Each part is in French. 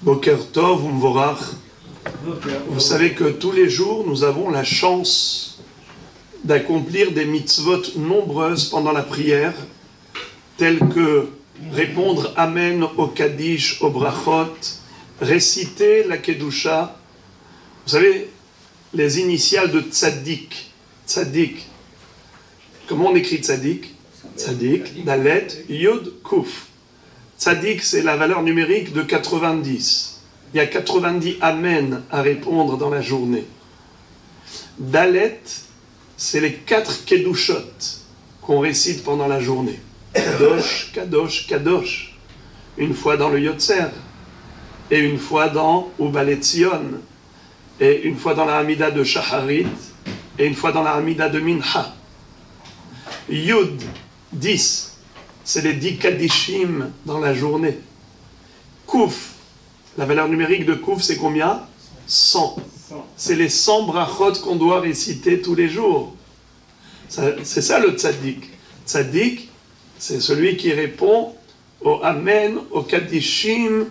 Boker Tov, Umvorach. Vous savez que tous les jours, nous avons la chance d'accomplir des mitzvot nombreuses pendant la prière, telles que répondre Amen au Kaddish, au Brachot, réciter la Kedusha. Vous savez, les initiales de Tzaddik. Tzaddik. Comment on écrit Tzaddik? Tzaddik, Dalet, Yud, Kuf. Tzaddik, c'est la valeur numérique de 90. Il y a 90 Amen à répondre dans la journée. Dalet, c'est les 4 Kedushot qu'on récite pendant la journée. Kadosh, Kadosh, Kadosh. Une fois dans le Yotzer, et une fois dans Ubaletzion, et une fois dans la Hamida de Shacharit, et une fois dans la Hamida de Mincha. Yud, 10. C'est les 10 Kaddishim dans la journée. Kouf, la valeur numérique de Kouf, c'est combien? 100. C'est les 100 brachot qu'on doit réciter tous les jours. C'est ça le tzaddik. Tzaddik, c'est celui qui répond au Amen, au Kaddishim,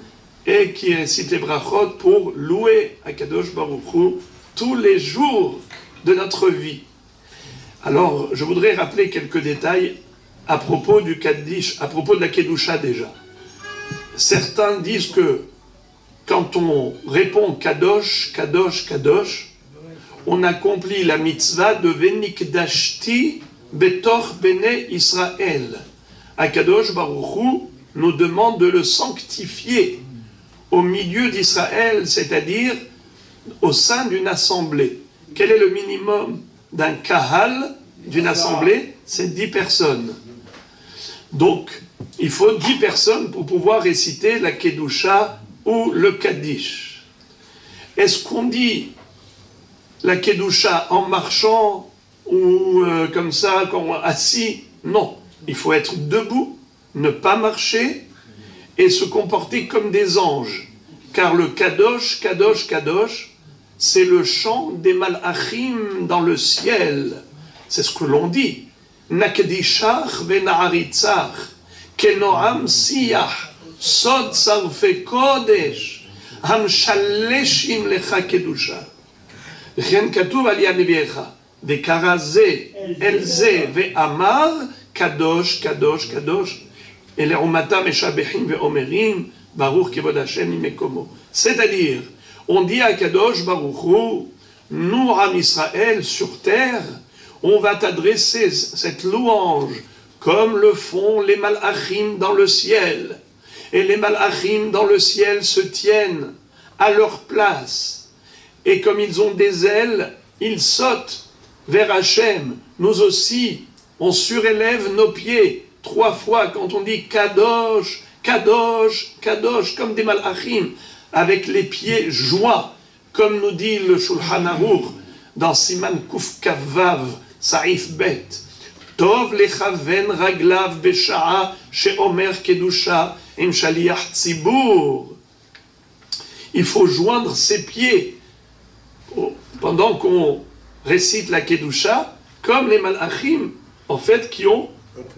et qui récite les brachot pour louer Akadosh Baruch Hu tous les jours de notre vie. Alors, je voudrais rappeler quelques détails à propos du Kaddish, à propos de la Kedusha déjà. Certains disent que quand on répond Kadosh, Kadosh, Kadosh, on accomplit la mitzvah de Venikdashti Betor Bene Israël. Akadosh Baruch Hu nous demande de le sanctifier au milieu d'Israël, c'est-à-dire au sein d'une assemblée. Quel est le minimum d'un kahal, d'une assemblée? C'est 10 personnes. Donc, il faut 10 personnes pour pouvoir réciter la Kedusha ou le Kaddish. Est-ce qu'on dit la Kedusha en marchant ou comme ça, assis? Non, il faut être debout, ne pas marcher et se comporter comme des anges. Car le Kadosh, Kadosh, Kadosh, c'est le chant des Malachim dans le ciel. C'est ce que l'on dit. Nakdishach vena'aritzach, kenoam siyach, sod sarfe kodesh, hamshaleshim lecha kedusha. Chen katuv al yaneviecha, vekara ze, el ze, ve'amar, kadosh, kadosh, kadosh, ele omata meshabechim ve'omerim, baruch kevod Hashem imekomo. C'est-à-dire, on dit à Kadosh Baruch Hu, nous, Am Israël, sur terre, on va t'adresser cette louange comme le font les Malachim dans le ciel. Et les Malachim dans le ciel se tiennent à leur place. Et comme ils ont des ailes, ils sautent vers Hachem. Nous aussi, on surélève nos pieds 3 fois quand on dit Kadosh, Kadosh, Kadosh, comme des Malachim, avec les pieds joie, comme nous dit le Shulchan Aruch dans Siman Kuf Kavav, Saif Bet. Tov lechaven raglav besha'a she'omer kedusha im shaliach tzibur. Il faut joindre ses pieds pendant qu'on récite la kedusha, comme les malachim, en fait, qui ont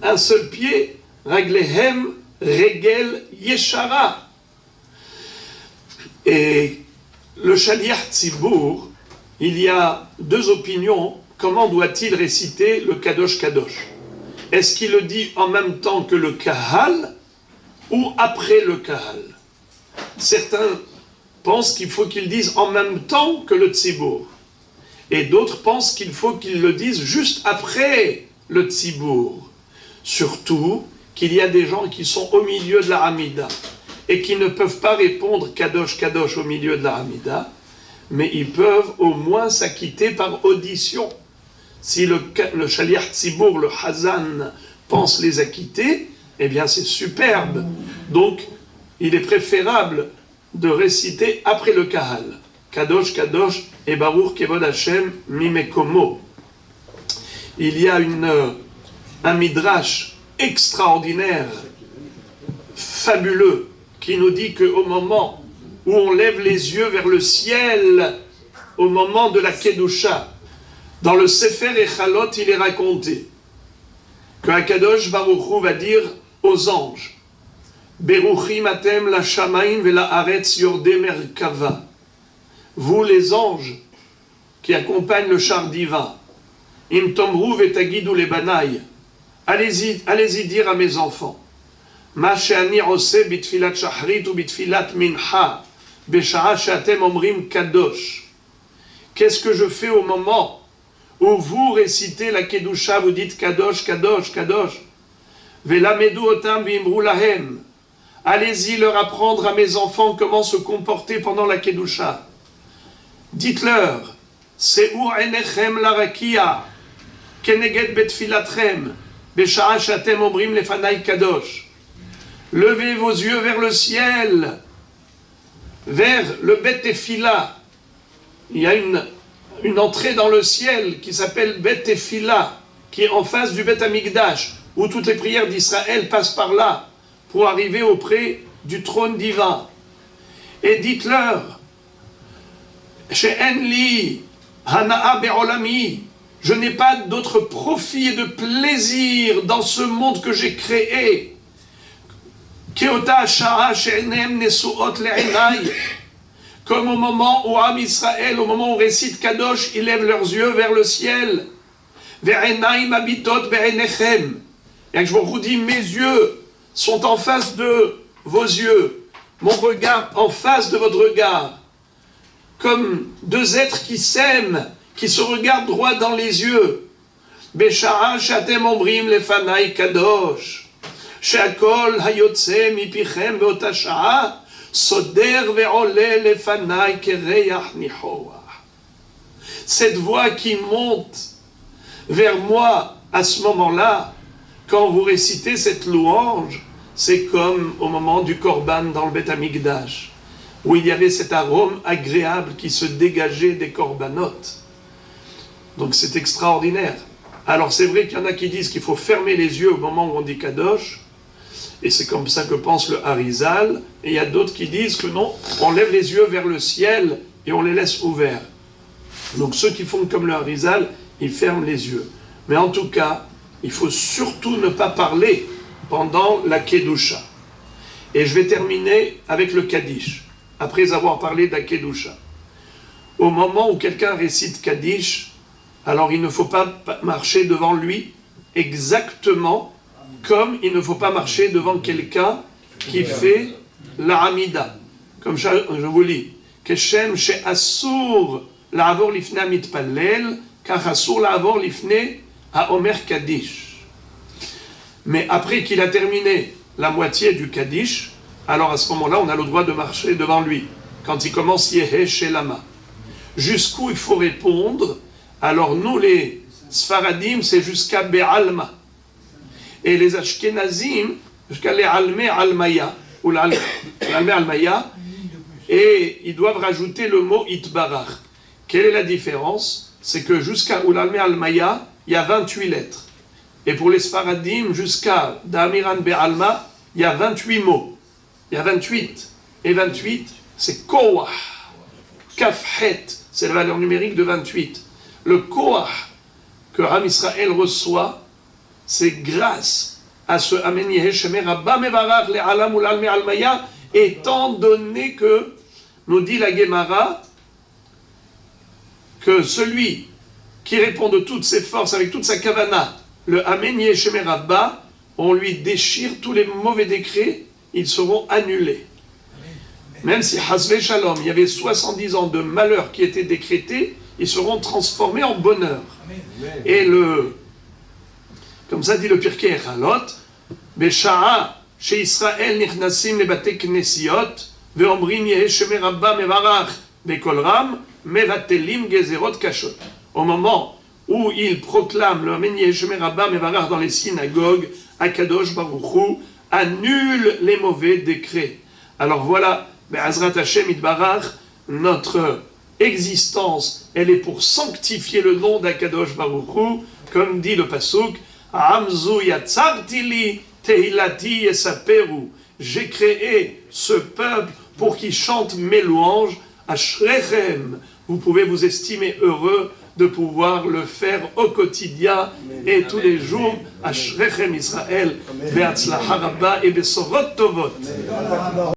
un seul pied, raglehem regel yeshara. Et le shaliach tzibur, il y a 2 opinions. Comment doit-il réciter le Kadosh Kadosh? Est-ce qu'il le dit en même temps que le Kahal ou après le Kahal? Certains pensent qu'il faut qu'il dise en même temps que le Tzibour. Et d'autres pensent qu'il faut qu'il le dise juste après le Tzibour. Surtout qu'il y a des gens qui sont au milieu de la Hamida et qui ne peuvent pas répondre Kadosh Kadosh au milieu de la Hamida, mais ils peuvent au moins s'acquitter par audition. Si le Shaliach Tzibour, le Hazan, pense les acquitter, eh bien c'est superbe. Donc, il est préférable de réciter après le Kahal. Kadosh, Kadosh, et Baruch Kevod Hashem, Mimekomo. Il y a un midrash extraordinaire, fabuleux, qui nous dit qu'au moment où on lève les yeux vers le ciel, au moment de la Kedusha, dans le Sefer Echalot, il est raconté que Akadosh Baruch Hu va dire aux anges, Beruchim atem la shamaim vela aretz yorde merkava. Vous les anges qui accompagnent le char divin. Im tomru vetagidu le banaï. Allez-y dire à mes enfants. Ma she'ani ose bitfilat shachrit ou bitfilat mincha. Besha'a she'atem omrim kadosh. Qu'est-ce que je fais au moment où vous récitez la Kedusha, vous dites Kadosh, Kadosh, Kadosh. Velamedu otam vimru lahem. Allez-y leur apprendre à mes enfants comment se comporter pendant la Kedusha. Dites-leur, Se'ur enechem larakia, keneged betfilatrem, besha'a she'atem omrim lefanai kadosh. Levez vos yeux vers le ciel, vers le Bet Tefila. Il y a une entrée dans le ciel qui s'appelle Bet Tefila, qui est en face du Bet Amikdash, où toutes les prières d'Israël passent par là, pour arriver auprès du trône divin. Et dites-leur, She'en li hana'a be'olami, je n'ai pas d'autre profit et de plaisir dans ce monde que j'ai créé. Keota sha'a she'enem nesu'ot le'enai. Comme au moment où Am Israël, au moment où on récite Kadosh, ils lèvent leurs yeux vers le ciel. Ve'enai mabitot be'enechem. Et je vous dis, mes yeux sont en face de vos yeux, mon regard en face de votre regard, comme deux êtres qui s'aiment, qui se regardent droit dans les yeux. Besha'a she'atem omrim lefanai kadosh, she'akol hayotze mipichem ve'ota sha'a, soder ve'ole lefanai kereyach nihoah. Cette voix qui monte vers moi à ce moment-là, quand vous récitez cette louange, c'est comme au moment du Korban dans le Bet Amikdash, où il y avait cet arôme agréable qui se dégageait des corbanotes. Donc c'est extraordinaire. Alors c'est vrai qu'il y en a qui disent qu'il faut fermer les yeux au moment où on dit Kadosh, et c'est comme ça que pense le Harizal, et il y a d'autres qui disent que non, on lève les yeux vers le ciel et on les laisse ouverts. Donc ceux qui font comme le Harizal, ils ferment les yeux. Mais en tout cas, il faut surtout ne pas parler pendant la Kedusha. Et je vais terminer avec le Kaddish, après avoir parlé de la Kedusha. Au moment où quelqu'un récite Kaddish, alors il ne faut pas marcher devant lui exactement comme il ne faut pas marcher devant quelqu'un qui fait la Hamida. Comme je vous lis, Keshem she'asur la'avor lifnei mitpallel, kach asur la'avor lifnei ha'omer Kaddish. Mais après qu'il a terminé la moitié du Kaddish, alors à ce moment-là, on a le droit de marcher devant lui, quand il commence Yehe Shelama. Jusqu'où il faut répondre? Alors nous, les Sfaradim, c'est jusqu'à Be'alma. Et les Ashkenazim, jusqu'à Le'alme Almaya, ou Le'alme Almaya, et ils doivent rajouter le mot Itbarach. Quelle est la différence? C'est que jusqu'à Le'alme Almaya, il y a 28 lettres. Et pour les Sfaradim, jusqu'à Damiran Be'alma, il y a 28 mots. Il y a 28. Et 28, c'est Koah. Kafhet, c'est la valeur numérique de 28. Le Koah que Am Israël reçoit, c'est grâce à ce Amen Yehe Shemer Rabba Mevarach Le'alam U'Lalme Almaya, étant donné que, nous dit la Gemara, que celui qui répond de toutes ses forces, avec toute sa kavana, le Amen Yehe Shemer Rabba, on lui déchire tous les mauvais décrets, ils seront annulés. Même si Hasve Shalom, il y avait 70 ans de malheur qui étaient décrétés, ils seront transformés en bonheur. Et comme ça dit le Pirkei Echalot, Besha'a chez Israël nichnasim lebate knesiot ve'omrim yehe shemer Rabba mevarach bekol ram mevatelim gezerot kashot. Au moment où ils proclament le Amen yehe shemer Rabba mevarach dans les synagogues, Akadosh Baruch Hu annule les mauvais décrets. Alors voilà, Be'azrat Hashem Itbarach, notre existence, elle est pour sanctifier le nom d'Akadosh Baruch Hu, comme dit le Pasuk, Amzu yatzartili tehilati esaperu. J'ai créé ce peuple pour qu'il chante mes louanges. Ashrechem, vous pouvez vous estimer heureux. de pouvoir le faire au quotidien et tous les jours. Ashrechem Israël, Be'atzlacha Rabba et Besorot Tovot.